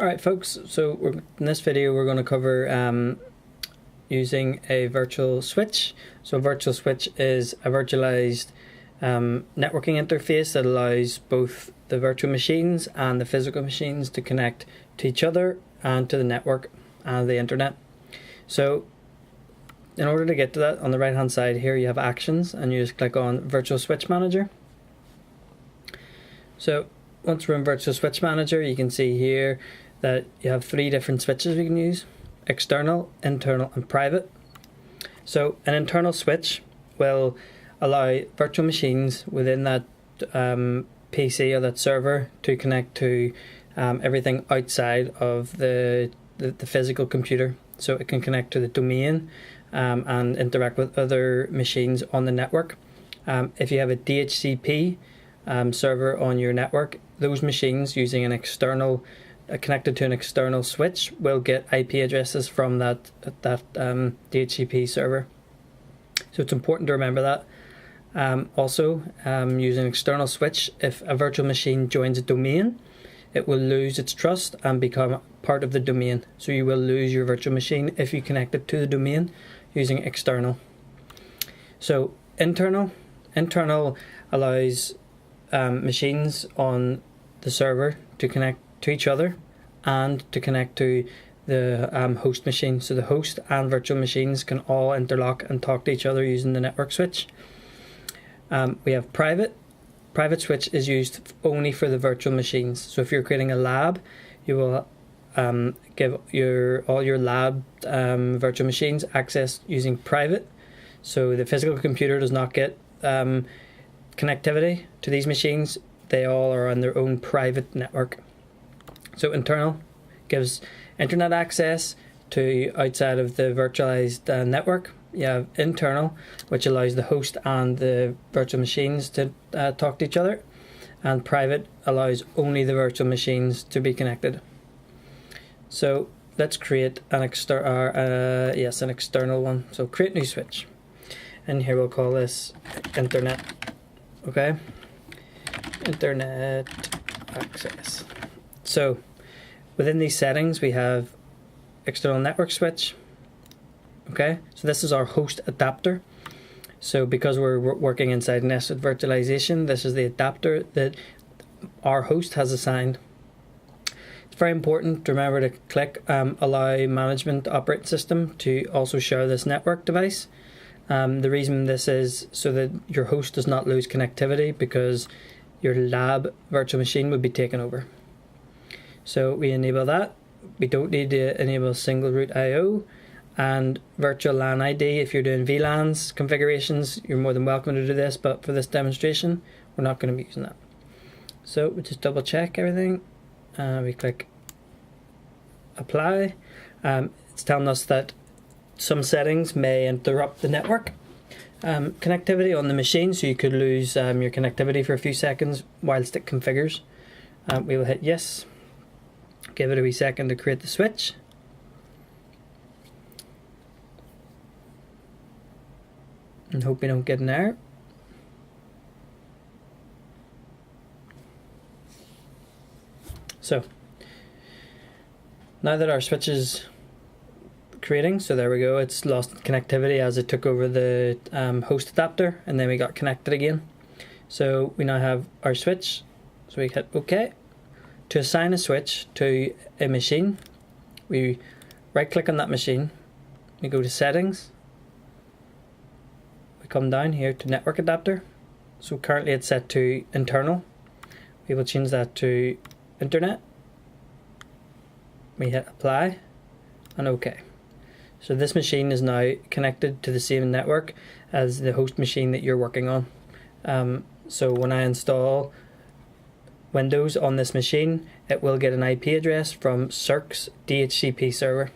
Alright folks, so in this video we're going to cover using a virtual switch. So a virtual switch is a virtualized networking interface that allows both the virtual machines and the physical machines to connect to each other and to the network and the internet. So in order to get to that, on the right hand side here you have actions, and you just click on Virtual Switch Manager. So once we're in Virtual Switch Manager, you can see here that you have three different switches we can use: external, internal and private. So an internal switch will allow virtual machines within that PC or that server to connect to everything outside of the physical computer. So it can connect to the domain and interact with other machines on the network. If you have a DHCP server on your network, those machines using an external connected to an external switch will get IP addresses from that DHCP server. So it's important to remember that. Also, using an external switch, if a virtual machine joins a domain, it will lose its trust and become part of the domain. So you will lose your virtual machine if you connect it to the domain using external. So internal allows machines on the server to connect to each other and to connect to the host machine. So the host and virtual machines can all interlock and talk to each other using the network switch. We have private. Private switch is used only for the virtual machines. So if you're creating a lab, you will give all your lab virtual machines access using private. So the physical computer does not get connectivity to these machines. They all are on their own private network. So internal gives internet access to outside of the virtualized network. You have internal, which allows the host and the virtual machines to talk to each other, and private allows only the virtual machines to be connected. So let's create an external one. So create new switch, and here we'll call this internet. Okay, internet access. So within these settings we have external network switch. Okay, so this is our host adapter. So because we're working inside nested virtualization, this is the adapter that our host has assigned. It's very important to remember to click allow management operating system to also share this network device. The reason this is so that your host does not lose connectivity, because your lab virtual machine would be taken over. So we enable that. We don't need to enable single root IO and virtual LAN ID. If you're doing VLANs configurations, you're more than welcome to do this, but for this demonstration, we're not going to be using that. So we just double check everything. We click apply. It's telling us that some settings may interrupt the network connectivity on the machine, so you could lose your connectivity for a few seconds whilst it configures. We will hit yes. Give it a wee second to create the switch. And hope we don't get an error. So now that our switch is creating, so there we go, it's lost connectivity as it took over the host adapter, and then we got connected again. So we now have our switch, so we hit OK. To assign a switch to a machine, we right click on that machine, we go to settings, we come down here to network adapter. So currently it's set to internal. We will change that to internet. We hit apply and OK. So this machine is now connected to the same network as the host machine that you're working on. So when I install Windows on this machine, it will get an IP address from Circ's DHCP server.